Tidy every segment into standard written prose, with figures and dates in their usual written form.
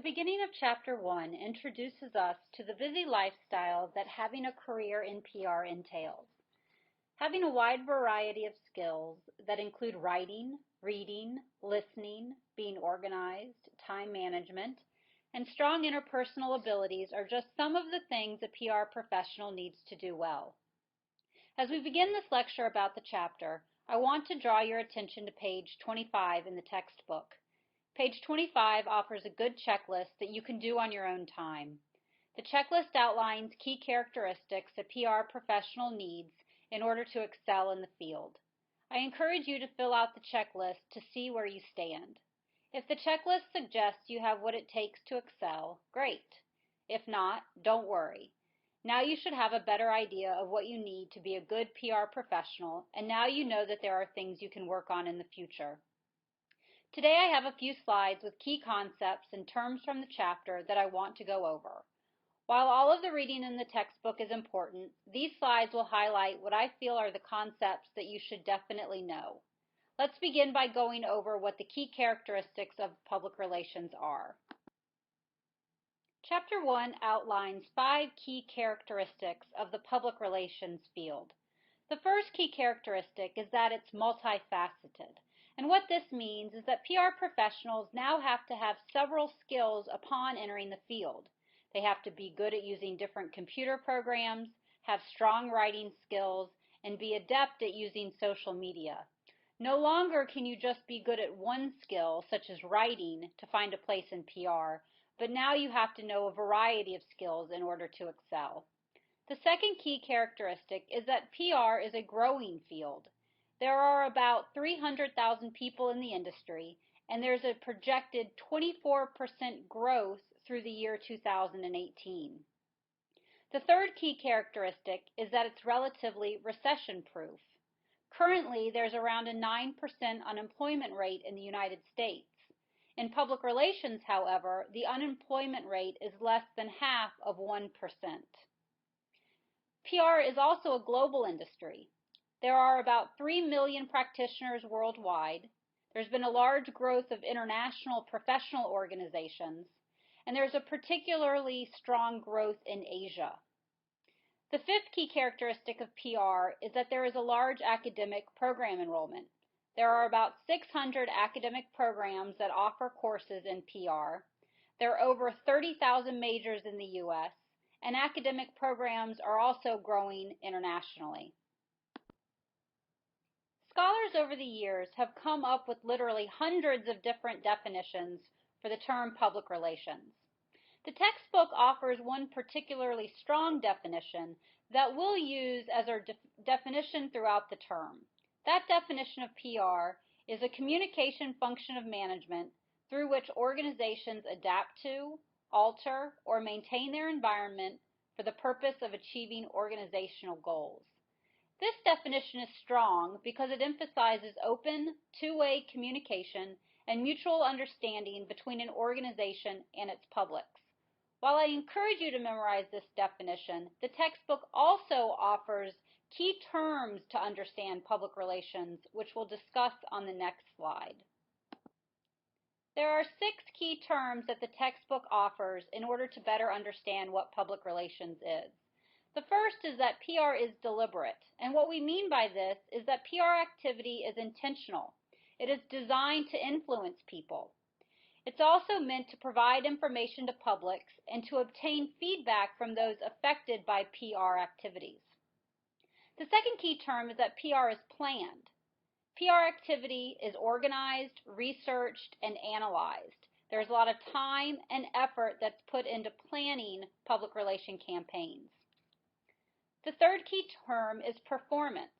beginning of Chapter 1 introduces us to the busy lifestyle that having a career in PR entails. Having a wide variety of skills that include writing, reading, listening, being organized, time management, and strong interpersonal abilities are just some of the things a PR professional needs to do well. As we begin this lecture about the chapter, I want to draw your attention to page 25 in the textbook. Page 25 offers a good checklist that you can do on your own time. The checklist outlines key characteristics a PR professional needs in order to excel in the field. I encourage you to fill out the checklist to see where you stand. If the checklist suggests you have what it takes to excel, great. If not, don't worry. Now you should have a better idea of what you need to be a good PR professional, and now you know that there are things you can work on in the future. Today I have a few slides with key concepts and terms from the chapter that I want to go over. While all of the reading in the textbook is important, these slides will highlight what I feel are the concepts that you should definitely know. Let's begin by going over what the key characteristics of public relations are. Chapter 1 outlines 5 key characteristics of the public relations field. The first key characteristic is that it's multifaceted. And what this means is that PR professionals now have to have several skills upon entering the field. They have to be good at using different computer programs, have strong writing skills, and be adept at using social media. No longer can you just be good at one skill, such as writing, to find a place in PR, but now you have to know a variety of skills in order to excel. The second key characteristic is that PR is a growing field. There are about 300,000 people in the industry, and there's a projected 24% growth through the year 2018. The third key characteristic is that it's relatively recession-proof. Currently, there's around a 9% unemployment rate in the United States. In public relations, however, the unemployment rate is less than half of 1%. PR is also a global industry. There are about 3 million practitioners worldwide. There's been a large growth of international professional organizations, and there's a particularly strong growth in Asia. The fifth key characteristic of PR is that there is a large academic program enrollment. There are about 600 academic programs that offer courses in PR. There are over 30,000 majors in the U.S., and academic programs are also growing internationally. Scholars over the years have come up with literally hundreds of different definitions for the term public relations. The textbook offers one particularly strong definition that we'll use as our definition throughout the term. That definition of PR is a communication function of management through which organizations adapt to, alter, or maintain their environment for the purpose of achieving organizational goals. This definition is strong because it emphasizes open, two-way communication and mutual understanding between an organization and its publics. While I encourage you to memorize this definition, the textbook also offers key terms to understand public relations, which we'll discuss on the next slide. There are 6 key terms that the textbook offers in order to better understand what public relations is. The first is that PR is deliberate, and what we mean by this is that PR activity is intentional. It is designed to influence people. It's also meant to provide information to publics and to obtain feedback from those affected by PR activities. The second key term is that PR is planned. PR activity is organized, researched, and analyzed. There's a lot of time and effort that's put into planning public relation campaigns. The third key term is performance.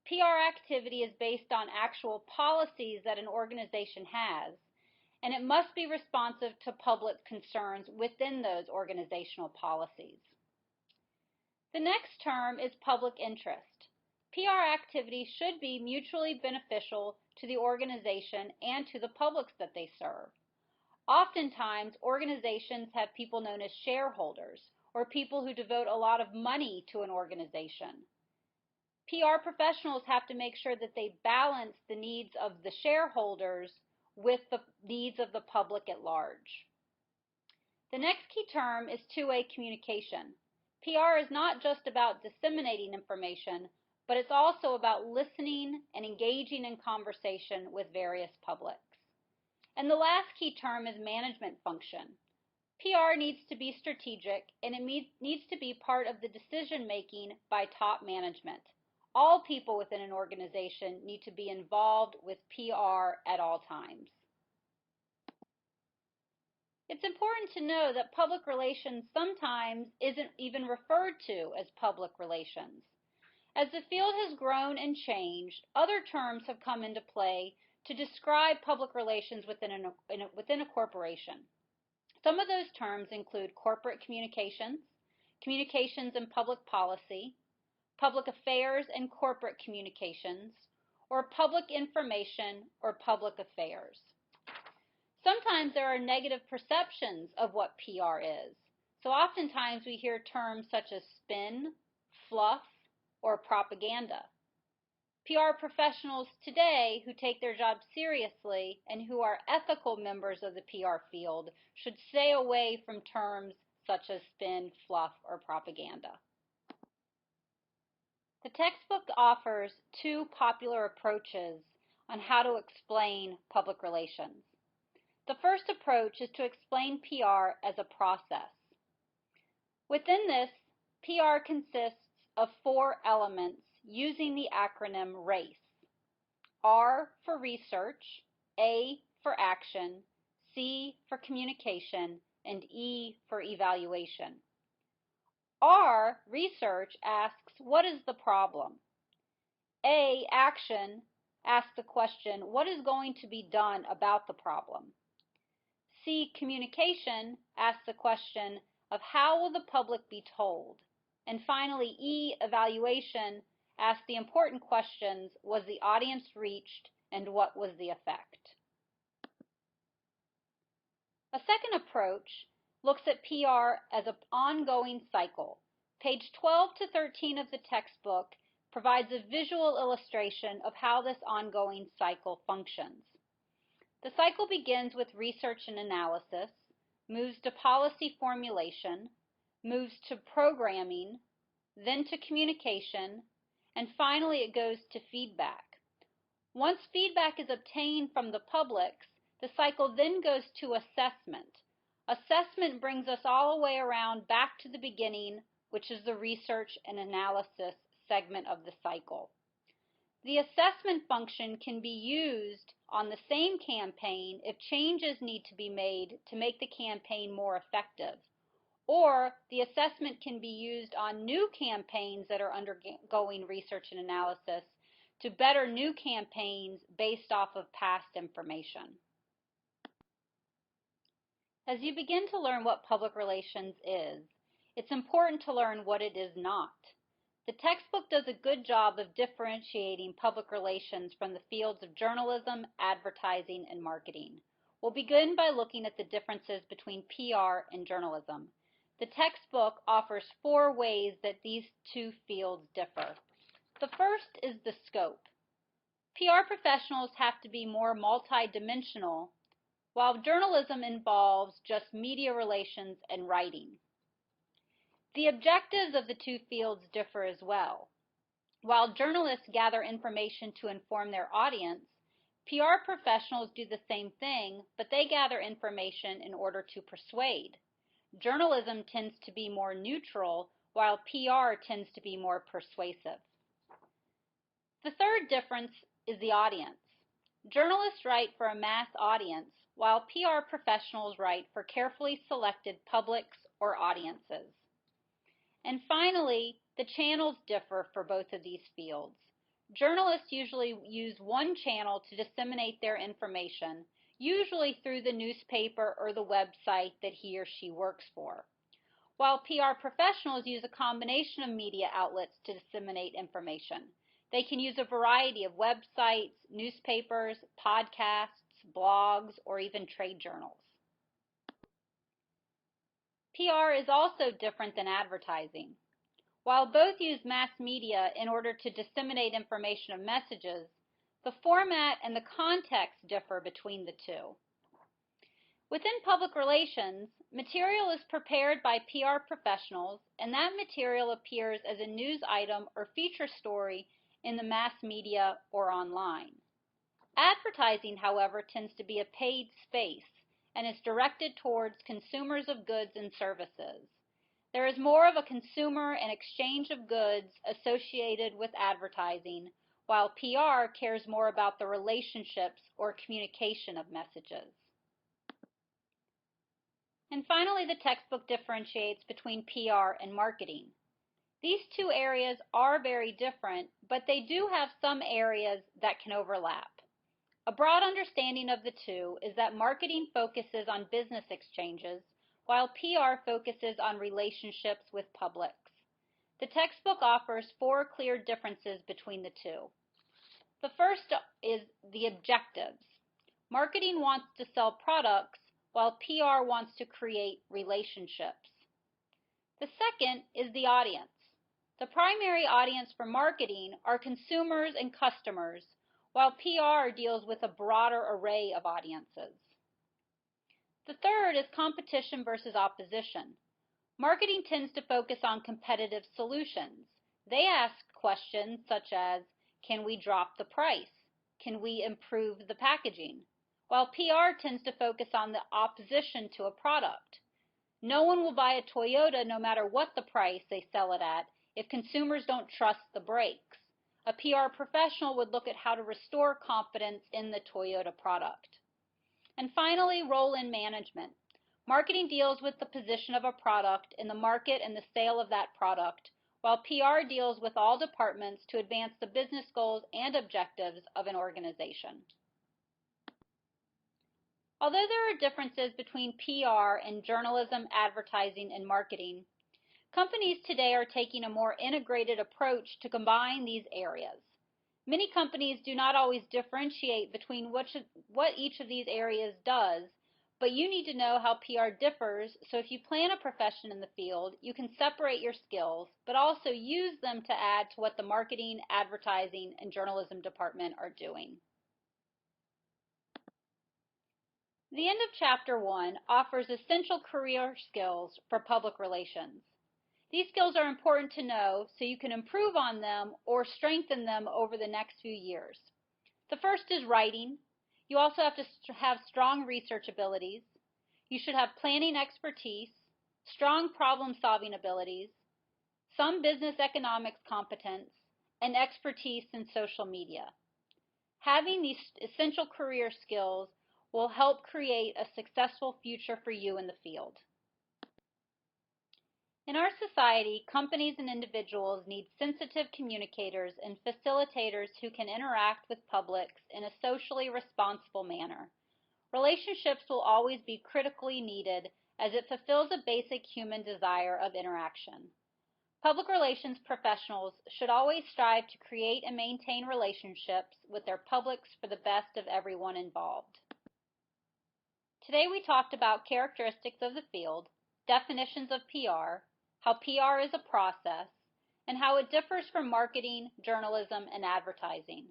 PR activity is based on actual policies that an organization has, and it must be responsive to public concerns within those organizational policies. The next term is public interest. PR activity should be mutually beneficial to the organization and to the publics that they serve. Oftentimes, organizations have people known as shareholders, or people who devote a lot of money to an organization. PR professionals have to make sure that they balance the needs of the shareholders with the needs of the public at large. The next key term is two-way communication. PR is not just about disseminating information, but it's also about listening and engaging in conversation with various publics. And the last key term is management function. PR needs to be strategic, and it needs to be part of the decision-making by top management. All people within an organization need to be involved with PR at all times. It's important to know that public relations sometimes isn't even referred to as public relations. As the field has grown and changed, other terms have come into play to describe public relations within a corporation. Some of those terms include corporate communications, communications and public policy, public affairs and corporate communications, or public information or public affairs. Sometimes there are negative perceptions of what PR is. So oftentimes we hear terms such as spin, fluff, or propaganda. PR professionals today who take their job seriously and who are ethical members of the PR field should stay away from terms such as spin, fluff, or propaganda. The textbook offers two popular approaches on how to explain public relations. The first approach is to explain PR as a process. Within this, PR consists of four elements using the acronym RACE. R for research, A for action, C for communication, and E for evaluation. R, research, asks, what is the problem? A, action, asks the question, what is going to be done about the problem? C, communication, asks the question of how will the public be told? And finally, E, evaluation, asks the important questions, was the audience reached and what was the effect? A second approach looks at PR as an ongoing cycle. Page 12 to 13 of the textbook provides a visual illustration of how this ongoing cycle functions. The cycle begins with research and analysis, moves to policy formulation, moves to programming, then to communication, and finally it goes to feedback. Once feedback is obtained from the publics, the cycle then goes to assessment. Assessment brings us all the way around back to the beginning, which is the research and analysis segment of the cycle. The assessment function can be used on the same campaign if changes need to be made to make the campaign more effective. Or the assessment can be used on new campaigns that are undergoing research and analysis to better new campaigns based off of past information. As you begin to learn what public relations is, it's important to learn what it is not. The textbook does a good job of differentiating public relations from the fields of journalism, advertising, and marketing. We'll begin by looking at the differences between PR and journalism. The textbook offers four ways that these two fields differ. The first is the scope. PR professionals have to be more multidimensional, while journalism involves just media relations and writing. The objectives of the two fields differ as well. While journalists gather information to inform their audience, PR professionals do the same thing, but they gather information in order to persuade. Journalism tends to be more neutral, while PR tends to be more persuasive. The third difference is the audience. Journalists write for a mass audience, while PR professionals write for carefully selected publics or audiences. And finally, the channels differ for both of these fields. Journalists usually use one channel to disseminate their information, usually through the newspaper or the website that he or she works for, while PR professionals use a combination of media outlets to disseminate information. They can use a variety of websites, newspapers, podcasts, blogs, or even trade journals. PR is also different than advertising. While both use mass media in order to disseminate information and messages, the format and the context differ between the two. Within public relations, material is prepared by PR professionals, and that material appears as a news item or feature story in the mass media or online. Advertising, however, tends to be a paid space and is directed towards consumers of goods and services. There is more of a consumer and exchange of goods associated with advertising, while PR cares more about the relationships or communication of messages. And finally, the textbook differentiates between PR and marketing. These two areas are very different, but they do have some areas that can overlap. A broad understanding of the two is that marketing focuses on business exchanges, while PR focuses on relationships with publics. The textbook offers 4 clear differences between the two. The first is the objectives. Marketing wants to sell products, while PR wants to create relationships. The second is the audience. The primary audience for marketing are consumers and customers, while PR deals with a broader array of audiences. The third is competition versus opposition. Marketing tends to focus on competitive solutions. They ask questions such as, can we drop the price? Can we improve the packaging? While PR tends to focus on the opposition to a product. No one will buy a Toyota no matter what the price they sell it at if consumers don't trust the brakes. A PR professional would look at how to restore confidence in the Toyota product. And finally, role in management. Marketing deals with the position of a product in the market and the sale of that product, while PR deals with all departments to advance the business goals and objectives of an organization. Although there are differences between PR and journalism, advertising, and marketing, companies today are taking a more integrated approach to combine these areas. Many companies do not always differentiate between what each of these areas does, but you need to know how PR differs, so if you plan a profession in the field, you can separate your skills, but also use them to add to what the marketing, advertising, and journalism department are doing. The end of Chapter 1 offers essential career skills for public relations. These skills are important to know so you can improve on them or strengthen them over the next few years. The first is writing. You also have to have strong research abilities. You should have planning expertise, strong problem-solving abilities, some business economics competence, and expertise in social media. Having these essential career skills will help create a successful future for you in the field. In our society, companies and individuals need sensitive communicators and facilitators who can interact with publics in a socially responsible manner. Relationships will always be critically needed as it fulfills a basic human desire of interaction. Public relations professionals should always strive to create and maintain relationships with their publics for the best of everyone involved. Today we talked about characteristics of the field, definitions of PR, how PR is a process, and how it differs from marketing, journalism, and advertising.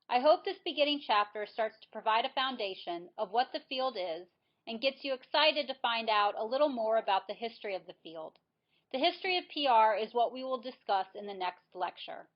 I hope this beginning chapter starts to provide a foundation of what the field is and gets you excited to find out a little more about the history of the field. The history of PR is what we will discuss in the next lecture.